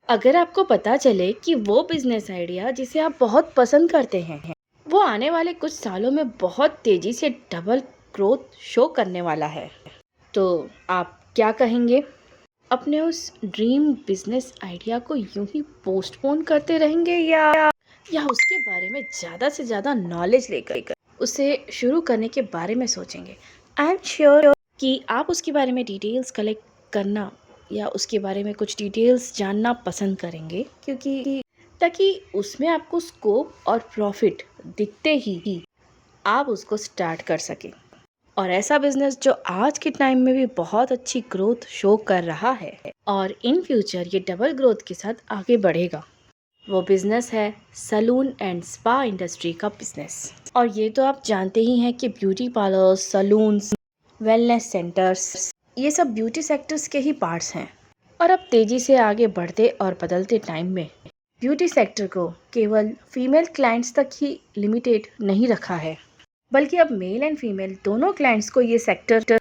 अगर आपको पता चले कि वो बिजनेस आइडिया जिसे आप बहुत पसंद करते हैं वो आने वाले कुछ सालों में बहुत तेजी से डबल ग्रोथ शो करने वाला है, तो आप क्या कहेंगे? अपने उस ड्रीम बिजनेस आइडिया को यूं ही पोस्टपोन करते रहेंगे या उसके बारे में ज़्यादा से ज़्यादा नॉलेज लेकर उसे शुरू करने के बारे में सोचेंगे? आई एम श्योर कि आप उसके बारे में डिटेल्स कलेक्ट करना या उसके बारे में कुछ डिटेल्स जानना पसंद करेंगे, क्योंकि ताकि उसमें आपको स्कोप और प्रॉफिट दिखते ही आप उसको स्टार्ट कर सकें। और ऐसा बिजनेस जो आज के टाइम में भी बहुत अच्छी ग्रोथ शो कर रहा है और इन फ्यूचर ये डबल ग्रोथ के साथ आगे बढ़ेगा, वो बिजनेस है सलून एंड स्पा इंडस्ट्री का बिजनेस। और ये तो आप जानते ही हैं कि beauty parlours, salons, wellness centres, ये सब ब्यूटी सेक्टर्स के ही पार्ट्स हैं। और अब तेजी से आगे बढ़ते और बदलते टाइम में ब्यूटी सेक्टर को केवल फीमेल क्लाइंट्स तक ही लिमिटेड नहीं रखा है, बल्कि अब मेल एंड फीमेल दोनों क्लाइंट्स को ये सेक्टर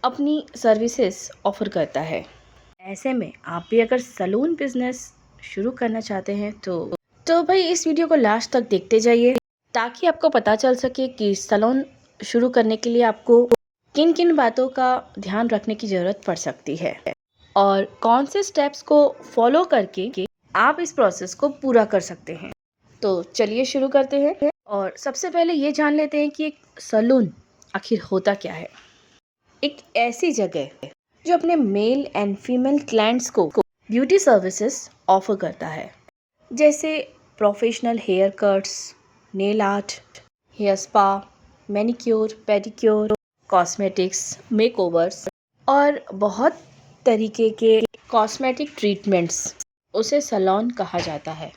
अपनी सर्विसेज ऑफर करता है। ऐसे में आप भी अगर सलून बिजनेस शुरू करना चाहते हैं तो भाई इस वीडियो को लास्ट तक देखते जाइए, ताकि आपको पता चल सके कि सलून शुरू करने के लिए आपको किन किन बातों का ध्यान रखने की ज़रूरत पड़ सकती है और कौन से स्टेप्स को फॉलो करके आप इस प्रोसेस को पूरा कर सकते हैं। तो चलिए शुरू करते हैं और सबसे पहले ये जान लेते हैं कि एक सलून आखिर होता क्या है। एक ऐसी जगह जो अपने मेल एंड फीमेल क्लाइंट्स को ब्यूटी सर्विसेज ऑफर करता है, जैसे professional hair cuts, nail art, hair spa, manicure, pedicure, cosmetics, makeovers और बहुत तरीके के कॉस्मेटिक ट्रीटमेंट्स, उसे सैलून कहा जाता है।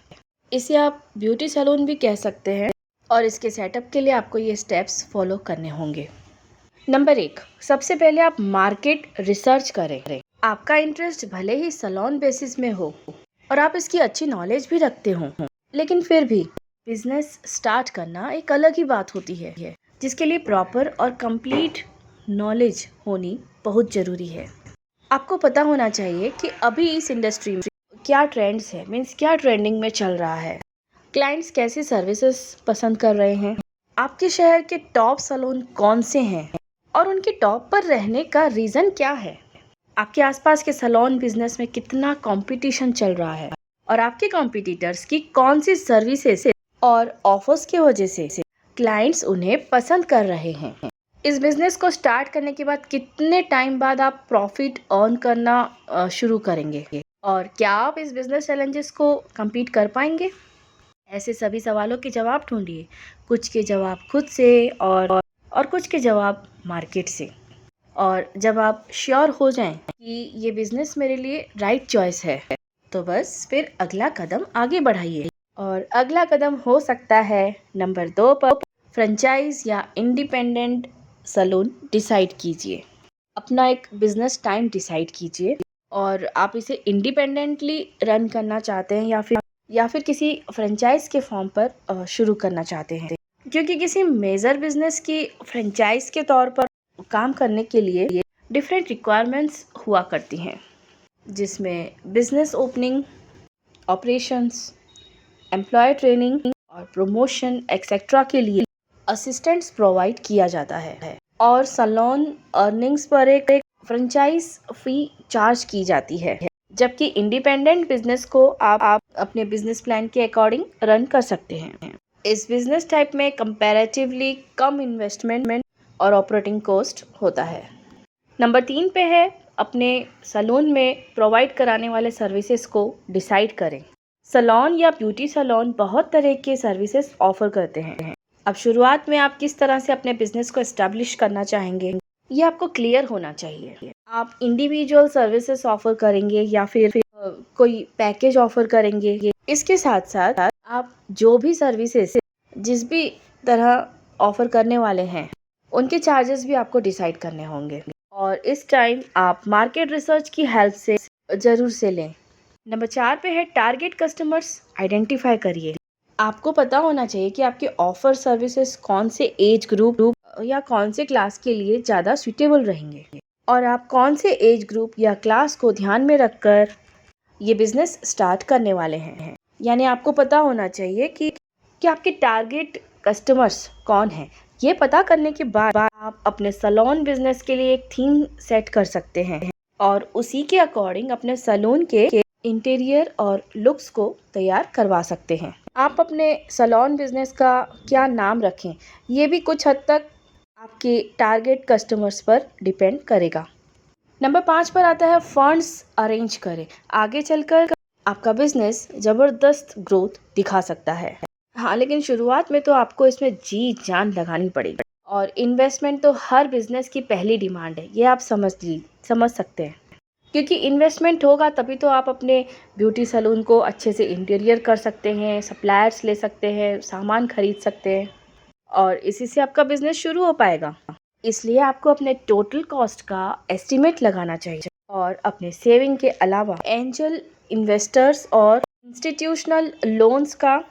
इसे आप ब्यूटी सैलून भी कह सकते हैं और इसके सेटअप के लिए आपको ये स्टेप्स फॉलो करने होंगे। नंबर 1, सबसे पहले आप मार्केट रिसर्च करें। आपका इंटरेस्ट भले ही सैलून बेसिस में हो और आप इसकी अच्छी नॉलेज भी रखते हो, लेकिन फिर भी बिजनेस स्टार्ट करना एक अलग ही बात होती है, जिसके लिए प्रॉपर और कंप्लीट नॉलेज होनी बहुत ज़रूरी है। आपको पता होना चाहिए कि अभी इस इंडस्ट्री में क्या ट्रेंड्स है, मीन्स क्या ट्रेंडिंग में चल रहा है, क्लाइंट्स कैसे सर्विसेज पसंद कर रहे हैं, आपके शहर के टॉप सैलून कौन से हैं और उनके टॉप पर रहने का रीज़न क्या है, आपके आसपास के सैलून बिजनेस में कितना कंपटीशन चल रहा है और आपके कॉम्पिटिटर्स की कौन सी सर्विसेज और ऑफर्स की वजह से क्लाइंट्स उन्हें पसंद कर रहे हैं। इस बिजनेस को स्टार्ट करने के बाद कितने टाइम बाद आप प्रॉफिट अर्न करना शुरू करेंगे और क्या आप इस बिजनेस चैलेंजेस को compete कर पाएंगे? ऐसे सभी सवालों के जवाब ढूंढिए, कुछ के जवाब खुद से और कुछ के जवाब मार्केट से। और जब आप श्योर हो जाएं कि ये बिजनेस मेरे लिए राइट चॉइस है, तो बस फिर अगला कदम आगे बढ़ाइए। और अगला कदम हो सकता है नंबर 2 पर फ्रेंचाइज या इंडिपेंडेंट सैलून डिसाइड कीजिए। अपना एक बिजनेस टाइम डिसाइड कीजिए और आप इसे इंडिपेंडेंटली रन करना चाहते हैं या फिर किसी फ्रेंचाइज के फॉर्म पर शुरू करना चाहते हैं, क्योंकि किसी मेजर बिजनेस की फ्रेंचाइज के तौर पर काम करने के लिए डिफरेंट रिक्वायरमेंट्स हुआ करती हैं, जिसमें business opening, operations, employ training और प्रमोशन एक्सेट्रा के लिए असिस्टेंट्स प्रोवाइड किया जाता है। और सैलून अर्निंग्स पर एक फ्रेंचाइज फी चार्ज की जाती है, जबकि इंडिपेंडेंट बिजनेस को आप अपने बिजनेस प्लान के अकॉर्डिंग रन कर सकते हैं। इस बिजनेस टाइप में कंपैरेटिवली कम इन्वेस्टमेंट और ऑपरेटिंग कॉस्ट होता है। नंबर 3 पे है अपने सैलून में प्रोवाइड कराने वाले सर्विसेज को डिसाइड करें। सैलून या ब्यूटी सैलून बहुत तरह के सर्विसेज ऑफर करते हैं। अब शुरुआत में आप किस तरह से अपने बिजनेस को एस्टेब्लिश करना चाहेंगे, ये आपको क्लियर होना चाहिए। आप इंडिविजुअल सर्विसेज ऑफर करेंगे या फिर कोई पैकेज ऑफर करेंगे। इसके साथ साथ आप जो भी सर्विसेज जिस भी तरह ऑफर करने वाले हैं, उनके चार्जेस भी आपको डिसाइड करने होंगे और इस टाइम आप मार्केट रिसर्च की हेल्प से ज़रूर से लें। नंबर 4 पे है टारगेट कस्टमर्स आइडेंटिफाई करिए। आपको पता होना चाहिए कि आपके ऑफर सर्विसेज कौन से एज ग्रुप या कौन से क्लास के लिए ज़्यादा सूटेबल रहेंगे और आप कौन से एज ग्रुप या क्लास को ध्यान में रखकर ये बिजनेस स्टार्ट करने वाले हैं। यानी आपको पता होना चाहिए कि आपके टारगेट कस्टमर्स कौन हैं। ये पता करने के बाद आप अपने सैलून बिजनेस के लिए एक थीम सेट कर सकते हैं और उसी के अकॉर्डिंग अपने सैलून के इंटीरियर और लुक्स को तैयार करवा सकते हैं। आप अपने सैलून बिजनेस का क्या नाम रखें, ये भी कुछ हद तक आपके टारगेट कस्टमर्स पर डिपेंड करेगा। नंबर 5 पर आता है फंड्स अरेंज करें। आगे चलकर आपका बिजनेस ज़बरदस्त ग्रोथ दिखा सकता है। हाँ, लेकिन शुरुआत में तो आपको इसमें जी जान लगानी पड़ेगी और इन्वेस्टमेंट तो हर बिजनेस की पहली डिमांड है, ये आप समझ सकते हैं। क्योंकि इन्वेस्टमेंट होगा तभी तो आप अपने ब्यूटी सैलून को अच्छे से इंटीरियर कर सकते हैं, सप्लायर्स ले सकते हैं, सामान खरीद सकते हैं और इसी से आपका बिजनेस शुरू हो पाएगा। इसलिए आपको अपने टोटल कॉस्ट का एस्टीमेट लगाना चाहिए और अपने सेविंग के अलावा एंजल इन्वेस्टर्स और इंस्टीट्यूशनल लोन्स का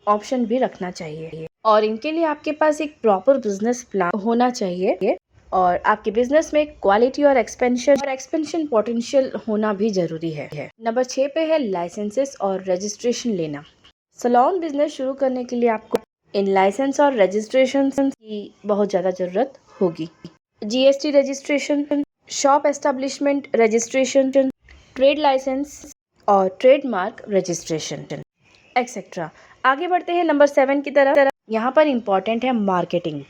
ऑप्शन भी रखना चाहिए और इनके लिए आपके पास एक प्रॉपर बिजनेस प्लान होना चाहिए और आपके बिजनेस में क्वालिटी और एक्सपेंशन पोटेंशियल होना भी जरूरी है। नंबर 6 पे है लाइसेंसेस और रजिस्ट्रेशन लेना। सैलून बिजनेस शुरू करने के लिए आपको इन लाइसेंस और रजिस्ट्रेशन की बहुत ज़्यादा ज़रूरत होगी। GST registration, shop establishment registration, trade licence और ट्रेडमार्क रजिस्ट्रेशन एक्सेट्रा। आगे बढ़ते हैं नंबर 7 की तरफ। यहाँ पर इम्पॉर्टेंट है मार्केटिंग।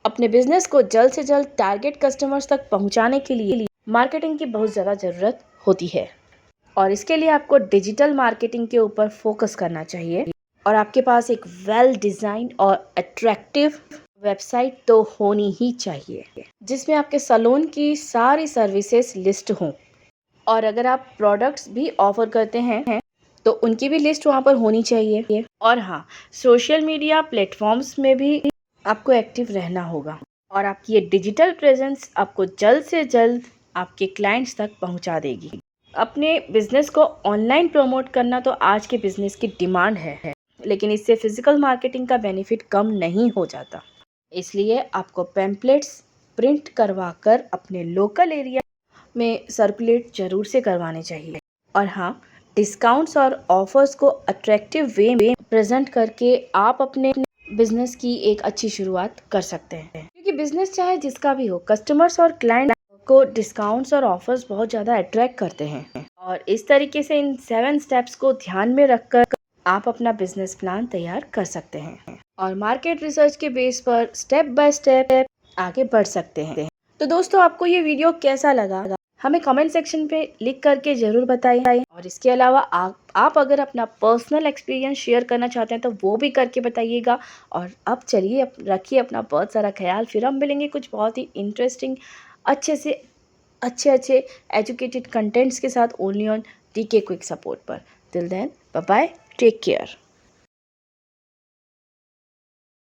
अपने बिजनेस को जल्द से जल्द टारगेट कस्टमर्स तक पहुँचाने के लिए मार्केटिंग की बहुत ज़्यादा ज़रूरत होती है और इसके लिए आपको डिजिटल मार्केटिंग के ऊपर फोकस करना चाहिए और आपके पास एक वेल डिज़ाइन और अट्रैक्टिव वेबसाइट तो होनी ही चाहिए जिसमें आपके सैलून की सारी सर्विसेज लिस्ट हों और अगर आप प्रोडक्ट्स भी ऑफर करते हैं तो उनकी भी लिस्ट वहाँ पर होनी चाहिए। और हाँ, सोशल मीडिया प्लेटफॉर्म्स में भी आपको एक्टिव रहना होगा और आपकी ये डिजिटल प्रेजेंस आपको जल्द से जल्द आपके क्लाइंट्स तक पहुँचा देगी। अपने बिजनेस को ऑनलाइन प्रमोट करना तो आज के बिजनेस की डिमांड है, लेकिन इससे फिजिकल मार्केटिंग का बेनिफिट कम नहीं हो जाता। इसलिए आपको पैम्पलेट्स प्रिंट करवा कर अपने लोकल एरिया में सर्कुलेट जरूर से करवाने चाहिए और हाँ, डिस्काउंट्स और ऑफर्स को अट्रैक्टिव वे में प्रेजेंट करके आप अपने बिजनेस की एक अच्छी शुरुआत कर सकते हैं। क्योंकि बिजनेस चाहे जिसका भी हो, कस्टमर्स और क्लाइंट को डिस्काउंट्स और ऑफर्स बहुत ज़्यादा अट्रैक्ट करते हैं और इस तरीके से इन 7 स्टेप्स को ध्यान में रखकर आप अपना बिजनेस प्लान तैयार कर सकते हैं और मार्केट रिसर्च के बेस पर स्टेप बाय स्टेप आगे बढ़ सकते हैं। तो दोस्तों, आपको ये वीडियो कैसा लगा हमें कमेंट सेक्शन पे लिख करके ज़रूर बताइए और इसके अलावा आप अगर अपना पर्सनल एक्सपीरियंस शेयर करना चाहते हैं तो वो भी करके बताइएगा। और अब चलिए रखिए अपना बहुत सारा ख्याल। फिर हम मिलेंगे कुछ बहुत ही इंटरेस्टिंग अच्छे एजुकेटेड कंटेंट्स के साथ only on TK quick support पर। Till then, bye bye, take care.